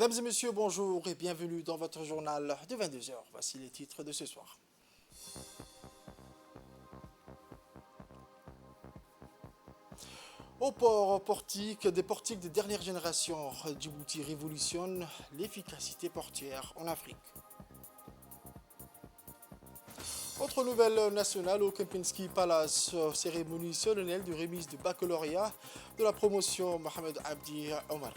Mesdames et messieurs, bonjour et bienvenue dans votre journal de 22 heures. Voici les titres de ce soir. Au port portique, des portiques de dernière génération, Djibouti révolutionne l'efficacité portière en Afrique. Autre nouvelle nationale au Kempinski Palace, cérémonie solennelle de remise de baccalauréat de la promotion Mohamed Abdi Omar.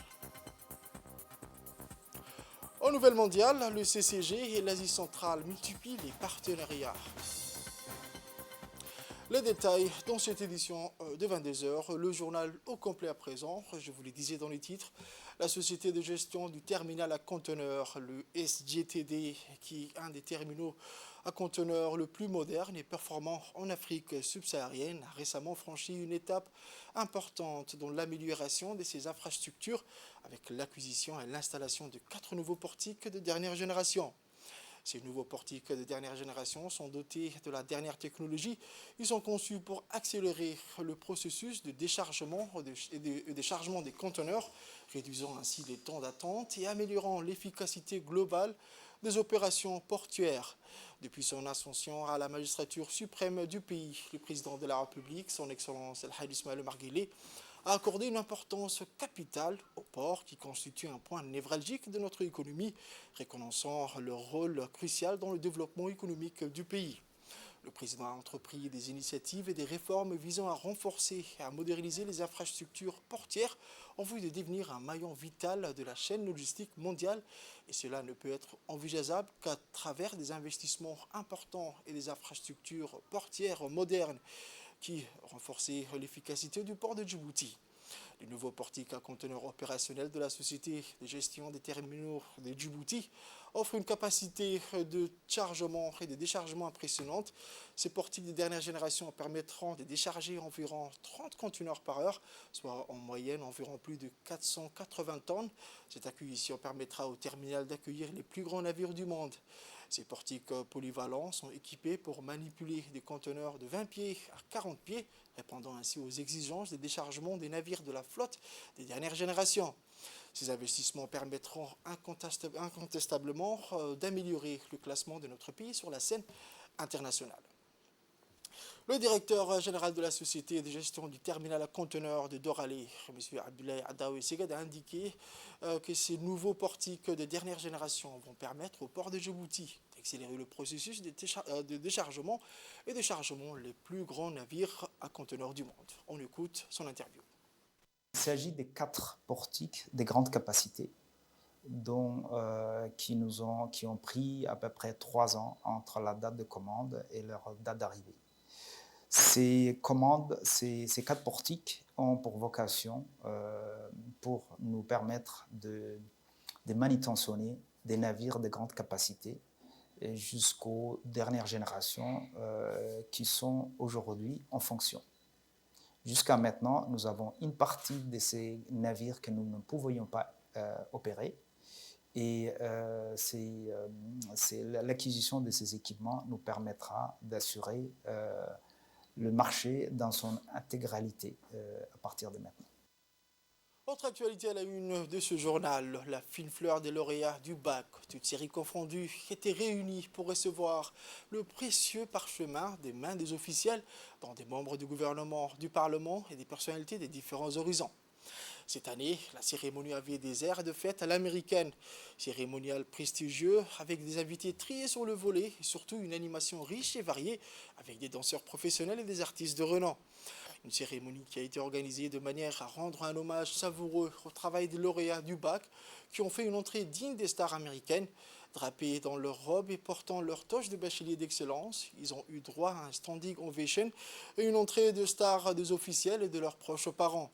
Au Nouvelle Mondiale, le CCG et l'Asie centrale multiplient les partenariats. Les détails dans cette édition de 22 heures, le journal au complet à présent. Je vous le disais dans les titres, la société de gestion du terminal à conteneurs, le SGTD, qui est un des terminaux à conteneurs le plus moderne et performant en Afrique subsaharienne, a récemment franchi une étape importante dans l'amélioration de ses infrastructures avec l'acquisition et l'installation de 4 nouveaux portiques de dernière génération. Ces nouveaux portiques de dernière génération sont dotés de la dernière technologie. Ils sont conçus pour accélérer le processus de déchargement et de déchargement des conteneurs, réduisant ainsi les temps d'attente et améliorant l'efficacité globale des opérations portuaires. Depuis son ascension à la magistrature suprême du pays, le président de la République, son Excellence El Hadj Ismaël Omar Guelleh, a accordé une importance capitale au port qui constitue un point névralgique de notre économie, reconnaissant leur rôle crucial dans le développement économique du pays. Le président a entrepris des initiatives et des réformes visant à renforcer et à moderniser les infrastructures portières en vue de devenir un maillon vital de la chaîne logistique mondiale. Et cela ne peut être envisageable qu'à travers des investissements importants et des infrastructures portières modernes qui renforçaient l'efficacité du port de Djibouti. Le nouveau portique à conteneurs opérationnel de la société de gestion des terminaux de Djibouti offre une capacité de chargement et de déchargement impressionnante. Ces portiques de dernière génération permettront de décharger environ 30 conteneurs par heure, soit en moyenne environ plus de 480 tonnes. Cette acquisition permettra au terminal d'accueillir les plus grands navires du monde. Ces portiques polyvalents sont équipés pour manipuler des conteneurs de 20 pieds à 40 pieds, répondant ainsi aux exigences de déchargement des navires de la flotte des dernières générations. Ces investissements permettront incontestablement d'améliorer le classement de notre pays sur la scène internationale. Le directeur général de la société de gestion du terminal à conteneurs de Doralé, M. Abdoulaye Adaoui Seged, a indiqué que ces nouveaux portiques de dernière génération vont permettre au port de Djibouti d'accélérer le processus de déchargement et de chargement les plus grands navires à conteneurs du monde. On écoute son interview. Il s'agit des 4 portiques de grande capacité qui ont pris à peu près 3 ans entre la date de commande et leur date d'arrivée. Ces 4 portiques ont pour vocation pour nous permettre de manutentionner des navires de grande capacité jusqu'aux dernières générations qui sont aujourd'hui en fonction. Jusqu'à maintenant, nous avons une partie de ces navires que nous ne pouvions pas opérer. Et l'acquisition de ces équipements nous permettra d'assurer le marché dans son intégralité à partir de maintenant. Autre actualité à la une de ce journal, la fine fleur des lauréats du bac, toutes séries confondues, étaient réunies pour recevoir le précieux parchemin des mains des officiels, dont des membres du gouvernement, du Parlement et des personnalités des différents horizons. Cette année, la cérémonie avait des airs de fête à l'américaine, cérémonial prestigieux avec des invités triés sur le volet et surtout une animation riche et variée avec des danseurs professionnels et des artistes de renom. Une cérémonie qui a été organisée de manière à rendre un hommage savoureux au travail des lauréats du bac qui ont fait une entrée digne des stars américaines. Drapés dans leurs robes et portant leur toche de bachelier d'excellence, ils ont eu droit à un standing ovation et une entrée de stars des officiels et de leurs proches parents.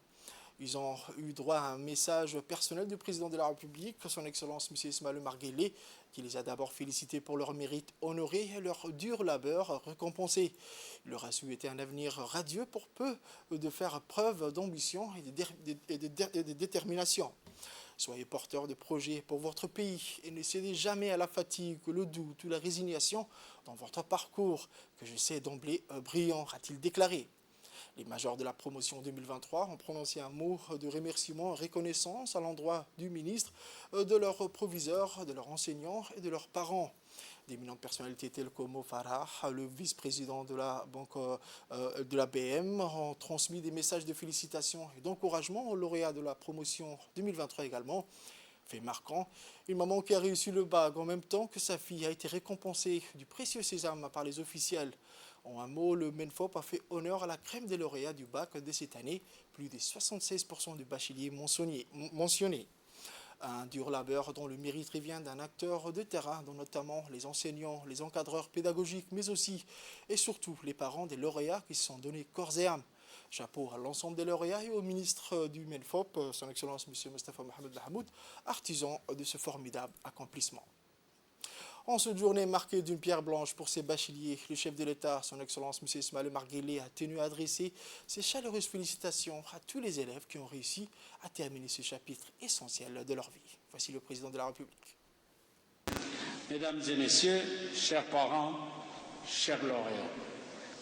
Ils ont eu droit à un message personnel du président de la République, son Excellence M. Ismaël Omar Guelleh, qui les a d'abord félicités pour leur mérite honoré et leur dur labeur récompensé. Il leur a souhaité un avenir radieux pour peu de faire preuve d'ambition et de détermination. Soyez porteurs de projets pour votre pays et ne cédez jamais à la fatigue, le doute ou la résignation dans votre parcours, que je sais d'emblée brillant, a-t-il déclaré. Les majors de la promotion 2023 ont prononcé un mot de remerciement et reconnaissance à l'endroit du ministre, de leurs proviseurs, de leurs enseignants et de leurs parents. D'éminentes personnalités telles que Mo Farah, le vice-président de la banque de la BM, ont transmis des messages de félicitations et d'encouragement aux lauréats de la promotion 2023 également. Fait marquant, une maman qui a réussi le bac en même temps que sa fille a été récompensée du précieux sésame par les officiels. En un mot, le MENFOP a fait honneur à la crème des lauréats du bac de cette année, plus de 76% de bacheliers mentionnés. Un dur labeur dont le mérite revient d'un acteur de terrain, dont notamment les enseignants, les encadreurs pédagogiques, mais aussi et surtout les parents des lauréats qui se sont donnés corps et âme. Chapeau à l'ensemble des lauréats et au ministre du MENFOP, son Excellence M. Mostafa Mohamed Lahamoud, artisan de ce formidable accomplissement. En cette journée marquée d'une pierre blanche pour ces bacheliers, le chef de l'État, son Excellence M. Ismaël Marguerite, a tenu à adresser ses chaleureuses félicitations à tous les élèves qui ont réussi à terminer ce chapitre essentiel de leur vie. Voici le président de la République. Mesdames et messieurs, chers parents, chers lauréats,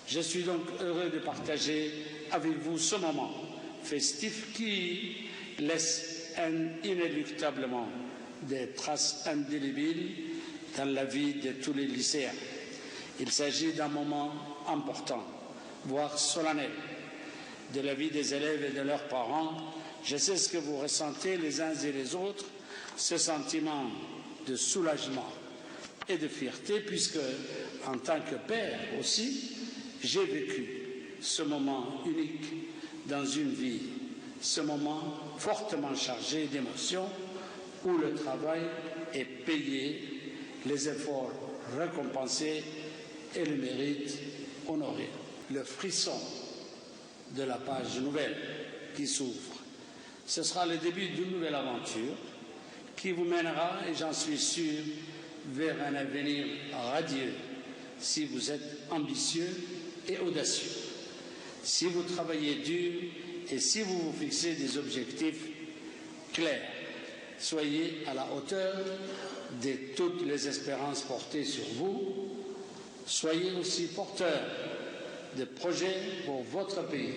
je suis donc heureux de partager avec vous ce moment festif qui laisse inéluctablement des traces indélébiles dans la vie de tous les lycéens. Il s'agit d'un moment important, voire solennel, de la vie des élèves et de leurs parents. Je sais ce que vous ressentez les uns et les autres, ce sentiment de soulagement et de fierté, puisque, en tant que père aussi, j'ai vécu ce moment unique dans une vie, ce moment fortement chargé d'émotions, où le travail est payé, les efforts récompensés et le mérite honoré. Le frisson de la page nouvelle qui s'ouvre. Ce sera le début d'une nouvelle aventure qui vous mènera, et j'en suis sûr, vers un avenir radieux si vous êtes ambitieux et audacieux, si vous travaillez dur et si vous vous fixez des objectifs clairs. Soyez à la hauteur de toutes les espérances portées sur vous. Soyez aussi porteurs de projets pour votre pays.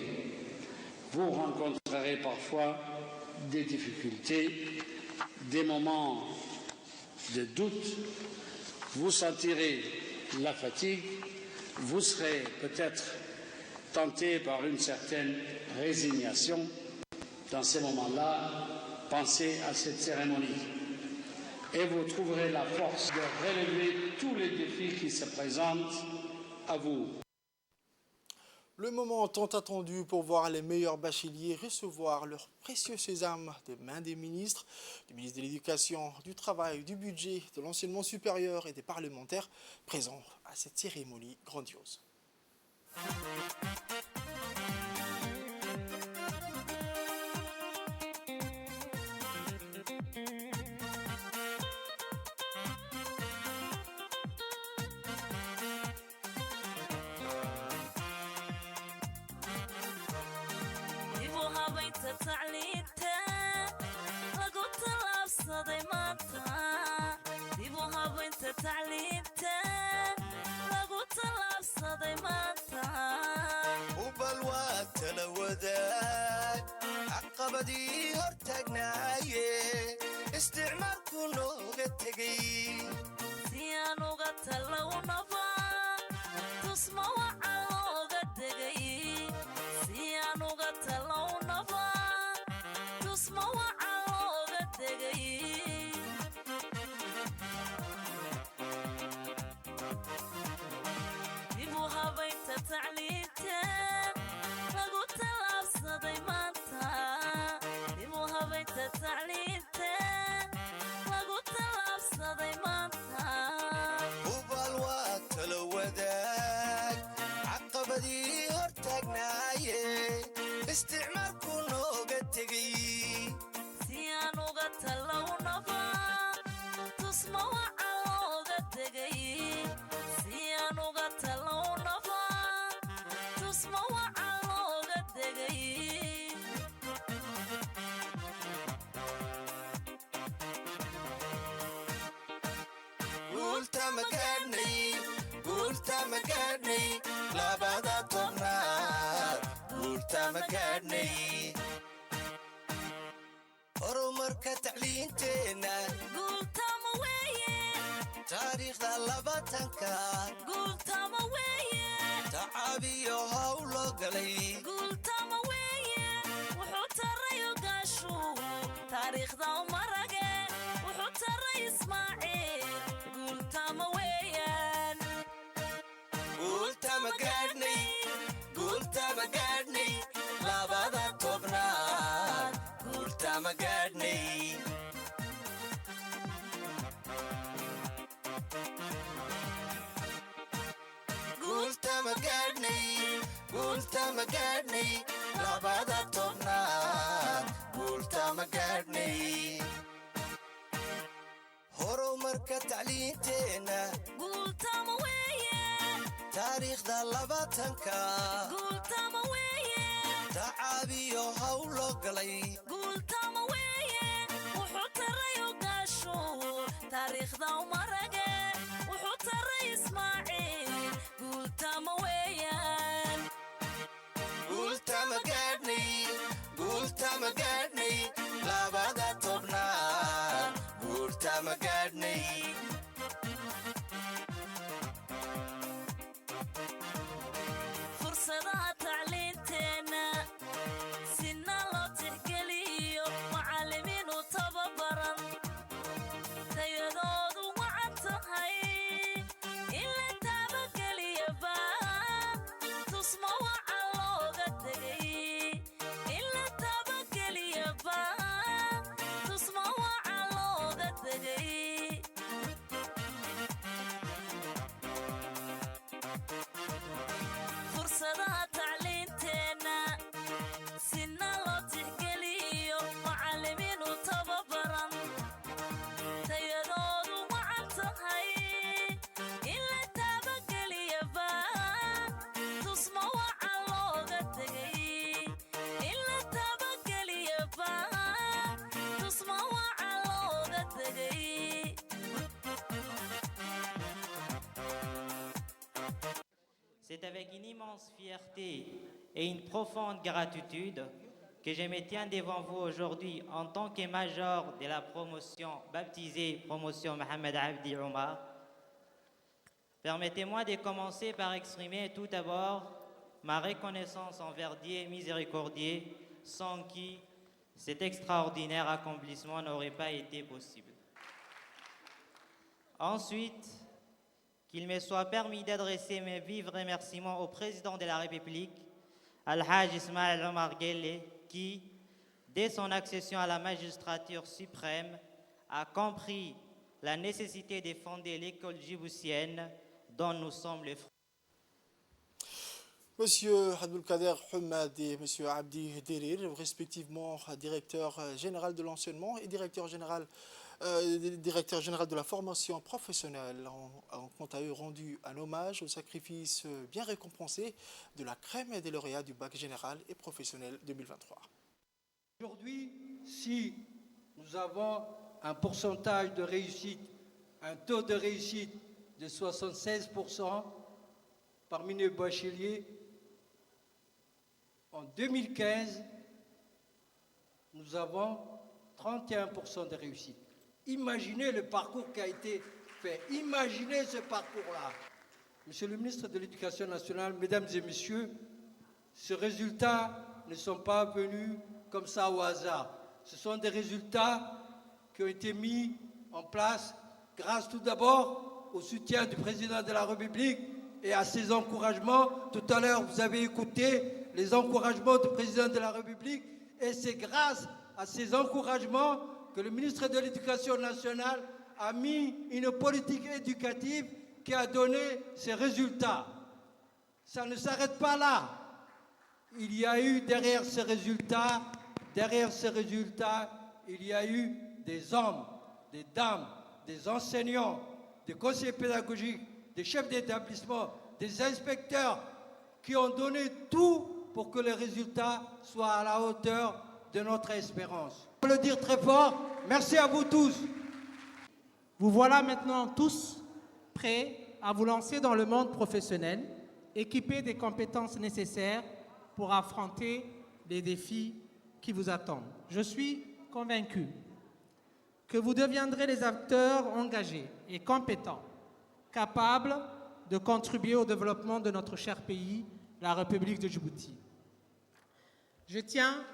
Vous rencontrerez parfois des difficultés, des moments de doute. Vous sentirez la fatigue. Vous serez peut-être tenté par une certaine résignation. Dans ces moments-là, pensez à cette cérémonie et vous trouverez la force de relever tous les défis qui se présentent à vous. Le moment tant attendu pour voir les meilleurs bacheliers recevoir leur précieux sésame des mains des ministres, du ministre de l'Éducation, du Travail, du Budget, de l'Enseignement supérieur et des parlementaires présents à cette cérémonie grandiose. عقبدي هرتقنايه استعماركو نوغا تغي سيانوغا تلو نبا تسمع وعالوغا تغي سيانوغا تلو نبا تسمع وعالوغا تغي ديبوها بيت تعليمتا لغو تلابس ديمانتا ديبوها بيت تعليمتا لغو تلابس ديمانتا وبالوات الوداك عقبدي هرتقنايه استعماركو نوغا تغي سيانوغا تلو نبا تسمع وعالوغا تغي سيانوغا تلو نبا تسمع وعالوغا تغي قلت مكاني لا بعد طمنار guultama gaadhnay horumarka tacliinteenna guultama weeye taariikhda labatanka guultama weeye tacaabiyo hawlo galay guultama weeye wuxuu tarayo gaashu taariikhda umarage wuxuu taray ismaaciil guultama weeyaan guultama gaadhnay labada tobnaad guultama gaadhnay guultama gaadhnay labada tobnaad guultama gaadhnay horumarka tacliinteenna guultama weeye taariikhda labatanka guultama weeye tacaabiyo hawlo galay guultama weeye wuxuu tarayo gaashu taariikhda umarage wuxuu taray ismaaciil guultama weeyaan guultama gaadhnay labada tobnaad guultama gaadhnay fursadaha tacliinteenna sina loo tixgeliyo macallimiin u tababaran tayadoodu wacan tahay in la tabageliyaba tusma waca looga tegay in la tabageliyaba tusma waca looga tegay fursadaha tacliinteenna sina loo tixgeliyo macallimiin u tababaran tayadoodu wacan tahay in la tabageliyaba tusma waca looga tegay in la tabageliyaba tusma waca looga tegay C'est avec une immense fierté et une profonde gratitude que je me tiens devant vous aujourd'hui en tant que major de la promotion baptisée promotion Mohamed Abdi Omar. Permettez-moi de commencer par exprimer tout d'abord ma reconnaissance envers Dieu miséricordieux, sans qui cet extraordinaire accomplissement n'aurait pas été possible. Ensuite, qu'il me soit permis d'adresser mes vifs remerciements au président de la République, Al-Hajj Ismaël Omar Guelleh, qui, dès son accession à la magistrature suprême, a compris la nécessité de fonder l'école djiboutienne dont nous sommes les fruits. Monsieur Abdelkader Hamad et Monsieur Abdi Derir, respectivement directeur général de l'enseignement et directeur général de la formation professionnelle, ont quant à eux rendu un hommage au sacrifice bien récompensé de la crème des lauréats du bac général et professionnel 2023. Aujourd'hui, si nous avons un pourcentage de réussite, un taux de réussite de 76% parmi les bacheliers, en 2015, nous avons 31% de réussite. Imaginez le parcours qui a été fait. Imaginez ce parcours-là. Monsieur le ministre de l'Éducation nationale, mesdames et messieurs, ces résultats ne sont pas venus comme ça au hasard. Ce sont des résultats qui ont été mis en place grâce tout d'abord au soutien du président de la République et à ses encouragements. Tout à l'heure, vous avez écouté les encouragements du président de la République et c'est grâce à ces encouragements que le ministre de l'Éducation nationale a mis une politique éducative qui a donné ces résultats. Ça ne s'arrête pas là. Il y a eu derrière ces résultats, il y a eu des hommes, des dames, des enseignants, des conseillers pédagogiques, des chefs d'établissement, des inspecteurs qui ont donné tout pour que les résultats soient à la hauteur de notre espérance. Je veux le dire très fort, merci à vous tous. Vous voilà maintenant tous prêts à vous lancer dans le monde professionnel, équipés des compétences nécessaires pour affronter les défis qui vous attendent. Je suis convaincu que vous deviendrez des acteurs engagés et compétents, capables de contribuer au développement de notre cher pays, la République de Djibouti. Je tiens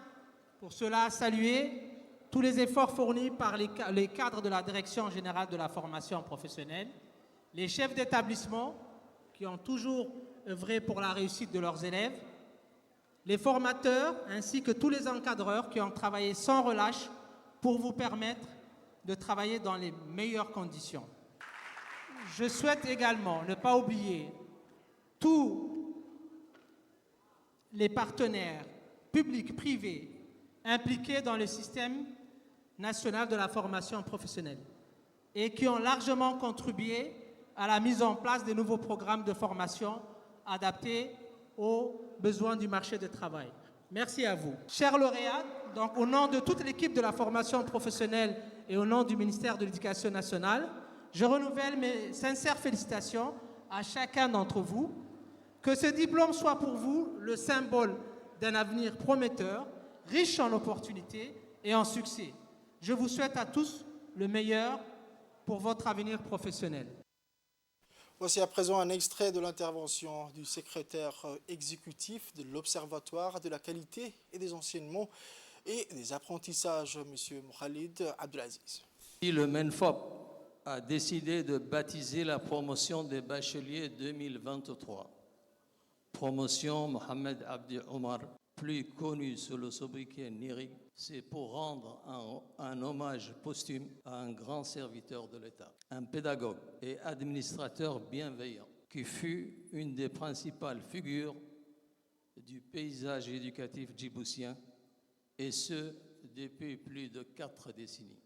pour cela à saluer tous les efforts fournis par les cadres de la Direction générale de la formation professionnelle, les chefs d'établissement qui ont toujours œuvré pour la réussite de leurs élèves, les formateurs ainsi que tous les encadreurs qui ont travaillé sans relâche pour vous permettre de travailler dans les meilleures conditions. Je souhaite également ne pas oublier tous les partenaires publics, privés, impliqués dans le système national de la formation professionnelle et qui ont largement contribué à la mise en place de nouveaux programmes de formation adaptés aux besoins du marché du travail. Merci à vous. Chers lauréats, donc au nom de toute l'équipe de la formation professionnelle et au nom du ministère de l'Éducation nationale, je renouvelle mes sincères félicitations à chacun d'entre vous. Que ce diplôme soit pour vous le symbole d'un avenir prometteur, riche en opportunités et en succès. Je vous souhaite à tous le meilleur pour votre avenir professionnel. Voici à présent un extrait de l'intervention du secrétaire exécutif de l'Observatoire de la qualité et des enseignements et des apprentissages, M. Khalid Abdelaziz. Le MENFOP a décidé de baptiser la promotion des bacheliers 2023. Promotion Mohamed Abdi Omar, plus connu sous le sobriquet NIRIG, c'est pour rendre un hommage posthume à un grand serviteur de l'État, un pédagogue et administrateur bienveillant, qui fut une des principales figures du paysage éducatif djiboutien, et ce, depuis plus de 4 décennies.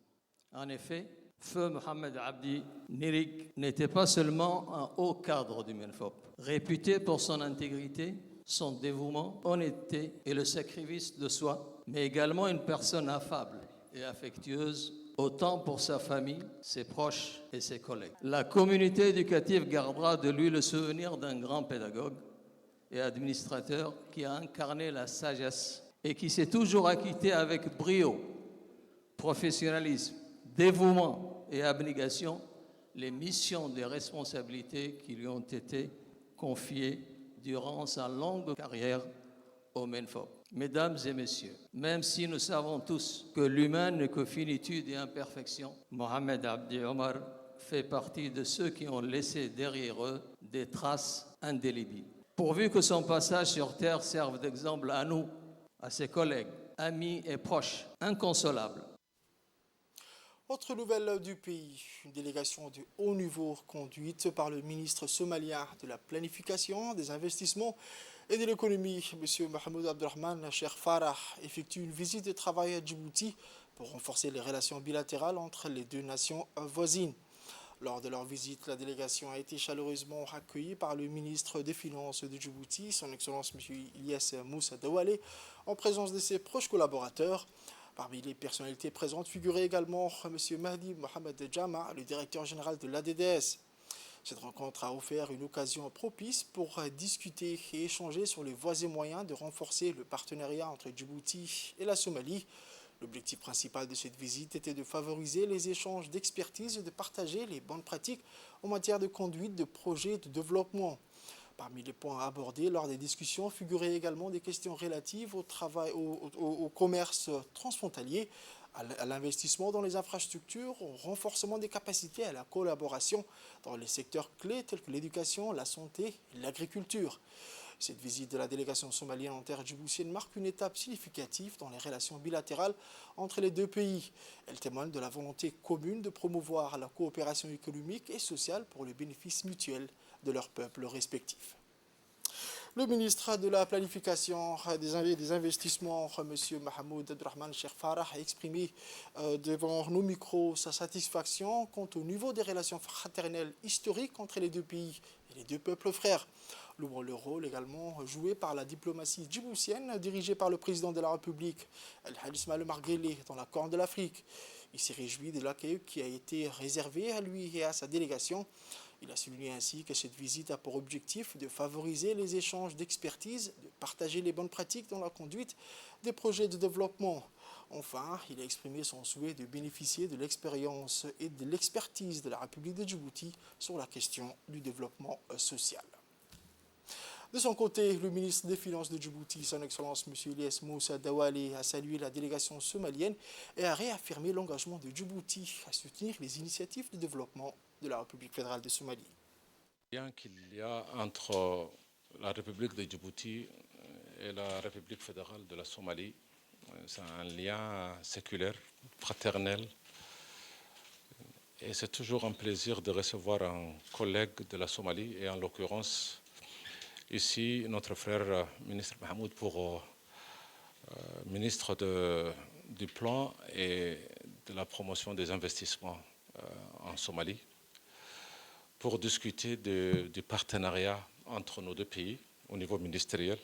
En effet, Feu Mohamed Abdi Nirig n'était pas seulement un haut cadre du MENFOP, réputé pour son intégrité, son dévouement, honnêteté et le sacrifice de soi, mais également une personne affable et affectueuse, autant pour sa famille, ses proches et ses collègues. La communauté éducative gardera de lui le souvenir d'un grand pédagogue et administrateur qui a incarné la sagesse et qui s'est toujours acquitté avec brio, professionnalisme, dévouement et abnégation les missions et responsabilités qui lui ont été confiées durant sa longue carrière au MENFOP. Mesdames et messieurs, même si nous savons tous que l'humain n'est que finitude et imperfection, Mohamed Abdi Omar fait partie de ceux qui ont laissé derrière eux des traces indélébiles. Pourvu que son passage sur Terre serve d'exemple à nous, à ses collègues, amis et proches, inconsolables. Autre nouvelle du pays, une délégation de haut niveau conduite par le ministre somalien de la Planification, des Investissements et de l'Économie, M. Mahmoud Abdelrahman Cheikh Farah, effectue une visite de travail à Djibouti pour renforcer les relations bilatérales entre les deux nations voisines. Lors de leur visite, la délégation a été chaleureusement accueillie par le ministre des Finances de Djibouti, son Excellence M. Ilyes Moussa Dawale, en présence de ses proches collaborateurs. Parmi les personnalités présentes figurait également M. Mahdi Mohamed Djama, le directeur général de l'ADDS. Cette rencontre a offert une occasion propice pour discuter et échanger sur les voies et moyens de renforcer le partenariat entre Djibouti et la Somalie. L'objectif principal de cette visite était de favoriser les échanges d'expertise et de partager les bonnes pratiques en matière de conduite de projets de développement. Parmi les points abordés lors des discussions figuraient également des questions relatives au travail, au commerce transfrontalier, à l'investissement dans les infrastructures, au renforcement des capacités, à la collaboration dans les secteurs clés tels que l'éducation, la santé et l'agriculture. Cette visite de la délégation somalienne en terre djiboutienne marque une étape significative dans les relations bilatérales entre les deux pays. Elle témoigne de la volonté commune de promouvoir la coopération économique et sociale pour le bénéfice mutuel de leurs peuples respectifs. Le ministre de la Planification des Investissements, M. Mahmoud Abdelrahman Cheikh Farah, a exprimé devant nos micros sa satisfaction quant au niveau des relations fraternelles historiques entre les deux pays et les deux peuples frères. Louant le rôle également joué par la diplomatie djiboutienne dirigée par le président de la République, El-Hadj Ismaïl Omar Guelleh, dans la Corne de l'Afrique. Il s'est réjoui de l'accueil qui a été réservé à lui et à sa délégation. Il a souligné ainsi que cette visite a pour objectif de favoriser les échanges d'expertise, de partager les bonnes pratiques dans la conduite des projets de développement. Enfin, il a exprimé son souhait de bénéficier de l'expérience et de l'expertise de la République de Djibouti sur la question du développement social. De son côté, le ministre des Finances de Djibouti, son Excellence M. Ilyes Moussa Dawale, a salué la délégation somalienne et a réaffirmé l'engagement de Djibouti à soutenir les initiatives de développement de la République fédérale de Somalie. Bien qu'il y a entre la République de Djibouti et la République fédérale de la Somalie, c'est un lien séculaire, fraternel. Et c'est toujours un plaisir de recevoir un collègue de la Somalie, et en l'occurrence, ici, notre frère ministre Mahmoud pour ministre du Plan et de la promotion des investissements en Somalie, pour discuter du partenariat entre nos deux pays au niveau ministériel.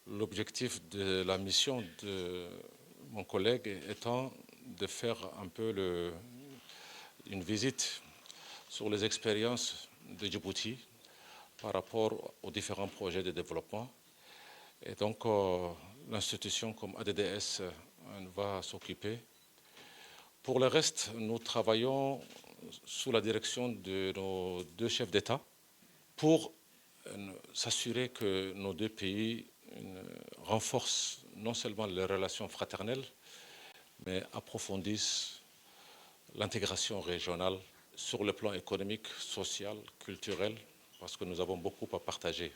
L'objectif de la mission de mon collègue étant de faire un peu une visite sur les expériences de Djibouti par rapport aux différents projets de développement. Et donc, l'institution comme ADDS va s'occuper. Pour le reste, nous travaillons sous la direction de nos deux chefs d'État pour s'assurer que nos deux pays renforcent non seulement les relations fraternelles, mais approfondissent l'intégration régionale sur le plan économique, social, culturel, parce que nous avons beaucoup à partager.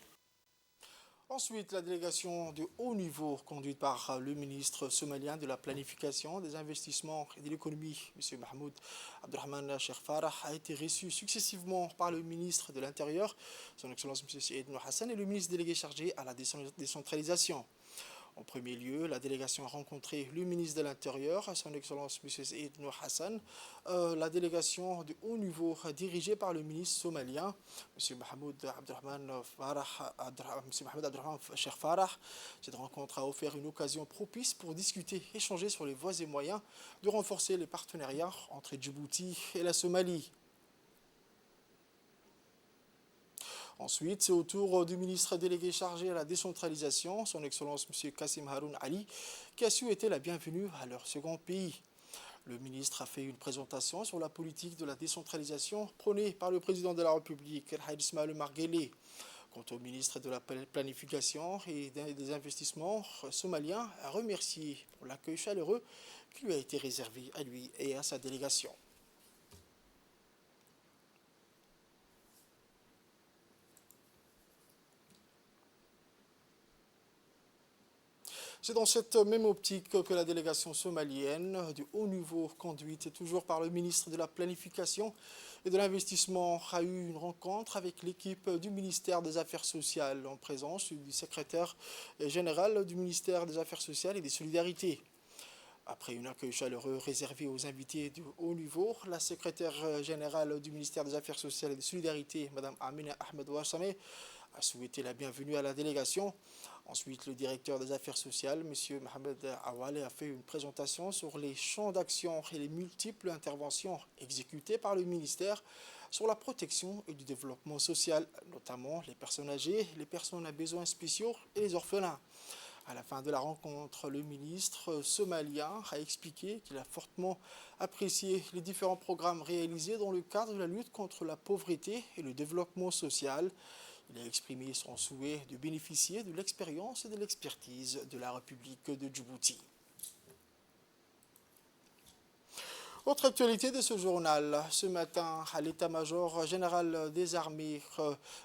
Ensuite, la délégation de haut niveau conduite par le ministre somalien de la planification, des investissements et de l'économie, M. Mahmoud Abdurrahman Cheikh Farah, a été reçue successivement par le ministre de l'Intérieur, son Excellence M. Syed Nour Hassan, et le ministre délégué chargé à la décentralisation. En premier lieu, la délégation a rencontré le ministre de l'Intérieur, son Excellence M. Syed Nour Hassan, la délégation de haut niveau dirigée par le ministre somalien, M. Mahmoud Abdurrahman Cheikh Farah. Cette rencontre a offert une occasion propice pour discuter, échanger sur les voies et moyens de renforcer les partenariats entre Djibouti et la Somalie. Ensuite, c'est au tour du ministre délégué chargé à la décentralisation, son Excellence M. Kassim Haroun Ali, qui a souhaité la bienvenue à leur second pays. Le ministre a fait une présentation sur la politique de la décentralisation prônée par le président de la République, El Hadj Ismaël Omar Guelleh. Quant au ministre de la planification et des investissements somalien, a remercié pour l'accueil chaleureux qui lui a été réservé à lui et à sa délégation. C'est dans cette même optique que la délégation somalienne du haut niveau, conduite toujours par le ministre de la Planification et de l'Investissement, a eu une rencontre avec l'équipe du ministère des Affaires sociales en présence du secrétaire général du ministère des Affaires sociales et des Solidarités. Après un accueil chaleureux réservé aux invités du haut niveau, la secrétaire générale du ministère des Affaires sociales et des Solidarités, Mme Amina Ahmed Ouassame, a souhaité la bienvenue à la délégation. Ensuite, le directeur des affaires sociales, M. Mohamed Awale, a fait une présentation sur les champs d'action et les multiples interventions exécutées par le ministère sur la protection et du développement social, notamment les personnes âgées, les personnes à besoins spéciaux et les orphelins. À la fin de la rencontre, le ministre somalien a expliqué qu'il a fortement apprécié les différents programmes réalisés dans le cadre de la lutte contre la pauvreté et le développement social. Il a exprimé son souhait de bénéficier de l'expérience et de l'expertise de la République de Djibouti. Autre actualité de ce journal, ce matin à l'état-major général des armées,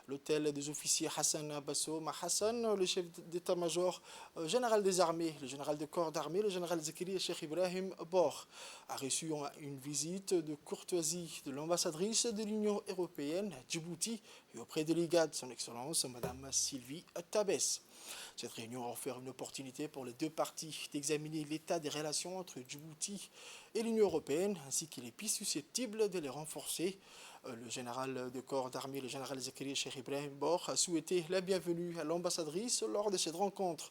l'hôtel des officiers Hassan Bassoum Hassan, le chef d'état-major général des armées, le général de corps d'armée, le général Zakiri Cheikh Ibrahim Bor, a reçu une visite de courtoisie de l'ambassadrice de l'Union européenne à Djibouti et auprès de l'IGAD, son Excellence Mme Sylvie Tabès. Cette réunion a offert une opportunité pour les deux parties d'examiner l'état des relations entre Djibouti et l'Union européenne, ainsi que les pistes susceptibles de les renforcer. Le général de corps d'armée, le général Zakiri Cheikh Ibrahim Bor, a souhaité la bienvenue à l'ambassadrice lors de cette rencontre.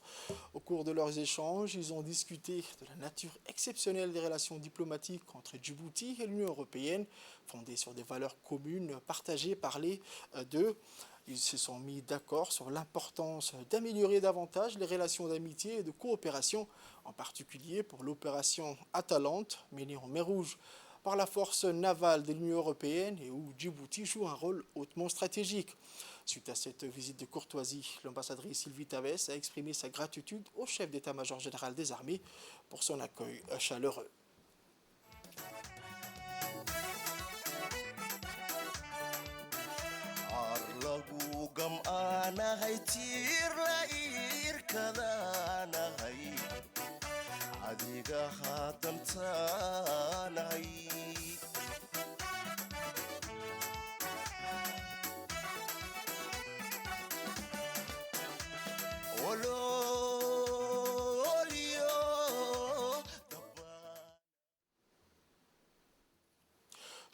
Au cours de leurs échanges, ils ont discuté de la nature exceptionnelle des relations diplomatiques entre Djibouti et l'Union européenne, fondées sur des valeurs communes partagées par les deux. Ils se sont mis d'accord sur l'importance d'améliorer davantage les relations d'amitié et de coopération, en particulier pour l'opération Atalante, menée en mer Rouge par la force navale de l'Union européenne et où Djibouti joue un rôle hautement stratégique. Suite à cette visite de courtoisie, l'ambassadrice Sylvie Tavès a exprimé sa gratitude au chef d'état-major général des armées pour son accueil chaleureux. adiga haadantaanay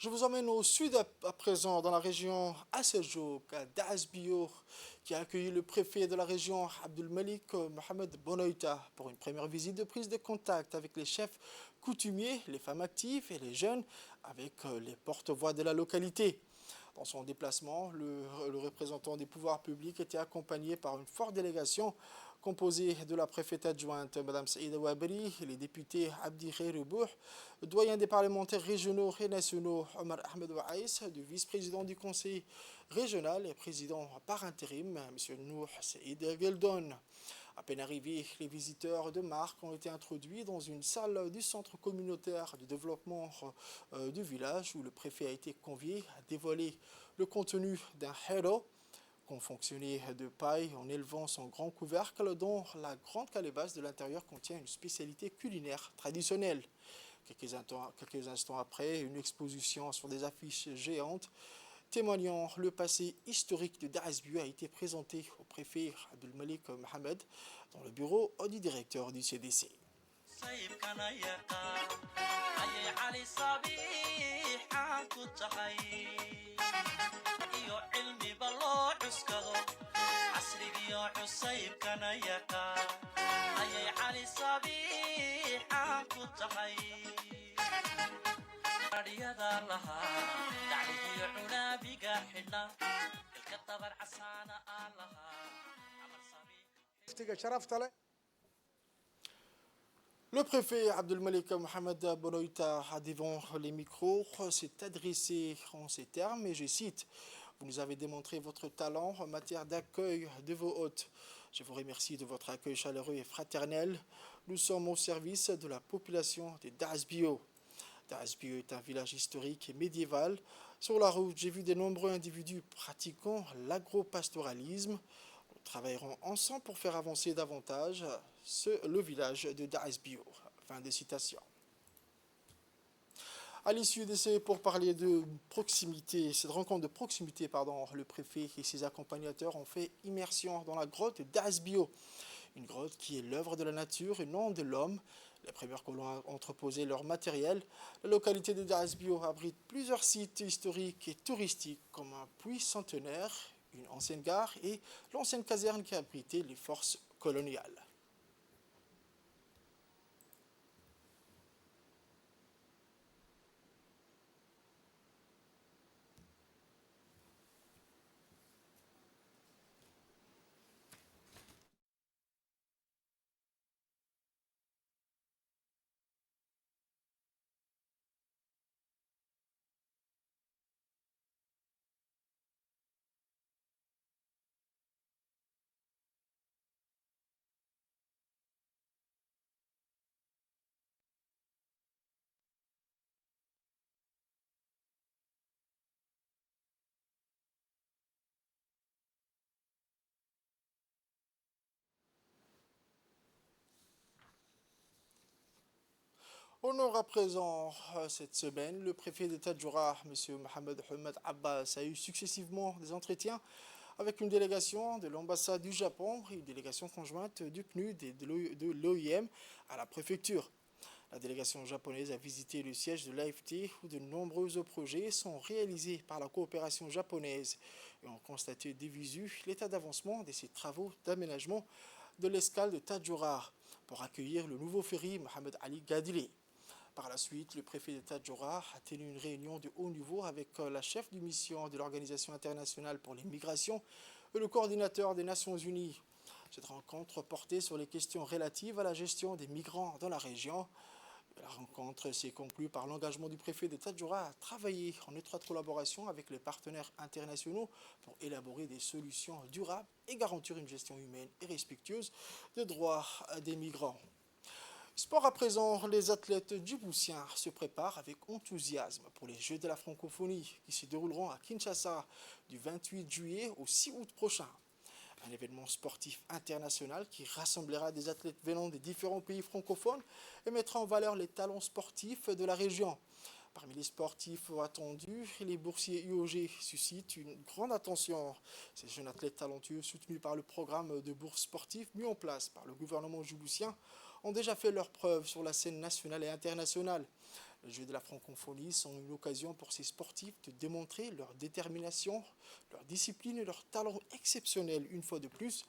Je vous emmène au sud à présent, dans la région Assejouk, à Daasbio, qui a accueilli le préfet de la région, Abdul Malik Mohamed Bonoïta, pour une première visite de prise de contact avec les chefs coutumiers, les femmes actives et les jeunes, avec les porte-voix de la localité. Dans son déplacement, le représentant des pouvoirs publics était accompagné par une forte délégation composée de la préfète adjointe Mme Saïda Wabri et les députés Abdi Khairoubouh, le doyen des parlementaires régionaux et nationaux Omar Ahmed Waïs, du vice-président du conseil régional et président par intérim M. Nouh Saïd Geldon. À peine arrivés, les visiteurs de marque ont été introduits dans une salle du centre communautaire de développement du village où le préfet a été convié à dévoiler le contenu d'un héros confectionné de paille en élevant son grand couvercle dont la grande calebasse de l'intérieur contient une spécialité culinaire traditionnelle. Quelques instants après, une exposition sur des affiches géantes témoignant le passé historique de Daasbio a été présentée au préfet Abdul Malik Mohamed dans le bureau du directeur du CDC. Le préfet Abdul Malik Mohamed Bonoïta, devant les micros, s'est adressé en ces termes, et je cite: « Vous nous avez démontré votre talent en matière d'accueil de vos hôtes. Je vous remercie de votre accueil chaleureux et fraternel. Nous sommes au service de la population de Daasbio. Daasbio est un village historique et médiéval. Sur la route, j'ai vu de nombreux individus pratiquant l'agropastoralisme. Nous travaillerons ensemble pour faire avancer davantage le village de Daasbio. » Fin de citation. À l'issue de ces pourparlers de proximité, cette rencontre de proximité, le préfet et ses accompagnateurs ont fait immersion dans la grotte de Daasbio. Une grotte qui est l'œuvre de la nature et non de l'homme. Les premiers colons ont entreposé leur matériel. La localité de Daasbio abrite plusieurs sites historiques et touristiques comme un puits centenaire, une ancienne gare et l'ancienne caserne qui abritait les forces coloniales. On aura présent cette semaine le préfet de Tadjoura, M. Mohamed Ahmed Abbas, a eu successivement des entretiens avec une délégation de l'ambassade du Japon et une délégation conjointe du PNUD et de l'OIM à la préfecture. La délégation japonaise a visité le siège de l'AFT où de nombreux projets sont réalisés par la coopération japonaise et ont constaté de visu l'état d'avancement de ces travaux d'aménagement de l'escale de Tadjoura pour accueillir le nouveau ferry Mohamed Ali Gadili. Par la suite, le préfet de Tadjoura a tenu une réunion de haut niveau avec la chef de mission de l'Organisation internationale pour les migrations et le coordinateur des Nations Unies. Cette rencontre portait sur les questions relatives à la gestion des migrants dans la région. La rencontre s'est conclue par l'engagement du préfet de Tadjoura à travailler en étroite collaboration avec les partenaires internationaux pour élaborer des solutions durables et garantir une gestion humaine et respectueuse des droits des migrants. Sport à présent, les athlètes djiboutiens se préparent avec enthousiasme pour les Jeux de la francophonie qui se dérouleront à Kinshasa du 28 juillet au 6 août prochain. Un événement sportif international qui rassemblera des athlètes venant des différents pays francophones et mettra en valeur les talents sportifs de la région. Parmi les sportifs attendus, les boursiers UOG suscitent une grande attention. Ces jeunes athlètes talentueux soutenus par le programme de bourses sportives mis en place par le gouvernement djiboutien ont déjà fait leurs preuves sur la scène nationale et internationale. Les Jeux de la francophonie sont une occasion pour ces sportifs de démontrer leur détermination, leur discipline et leur talent exceptionnel une fois de plus.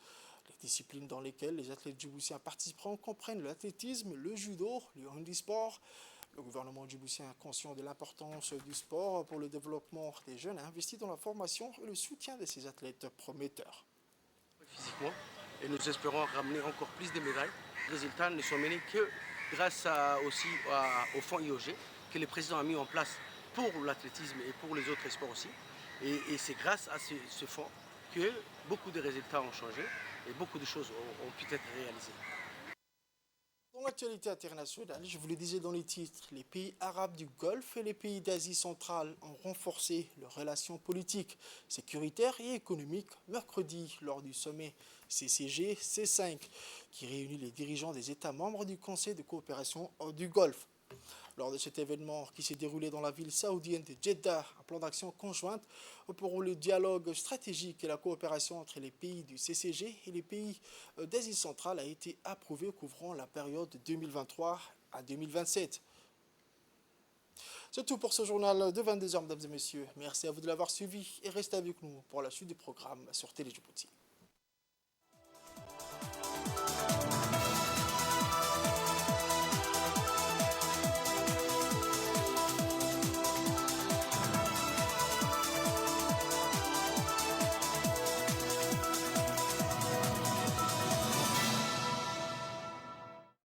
Les disciplines dans lesquelles les athlètes djiboutiens participeront comprennent l'athlétisme, le judo, le handisport. Le gouvernement djiboutien, conscient de l'importance du sport pour le développement des jeunes, a investi dans la formation et le soutien de ces athlètes prometteurs. Physiquement, et nous espérons ramener encore plus de médailles. Les résultats ne sont menés que grâce au fonds IOG que le président a mis en place pour l'athlétisme et pour les autres sports aussi. Et c'est grâce à ce fonds que beaucoup de résultats ont changé et beaucoup de choses ont pu être réalisées. Dans l'actualité internationale, je vous le disais dans les titres, les pays arabes du Golfe et les pays d'Asie centrale ont renforcé leurs relations politiques, sécuritaires et économiques mercredi lors du sommet CCG C5 qui réunit les dirigeants des États membres du Conseil de coopération du Golfe. Lors de cet événement qui s'est déroulé dans la ville saoudienne de Jeddah, un plan d'action conjointe pour le dialogue stratégique et la coopération entre les pays du CCG et les pays d'Asie centrale a été approuvé couvrant la période de 2023 à 2027. C'est tout pour ce journal de 22h, mesdames et messieurs. Merci à vous de l'avoir suivi et restez avec nous pour la suite du programme sur Télé Djibouti.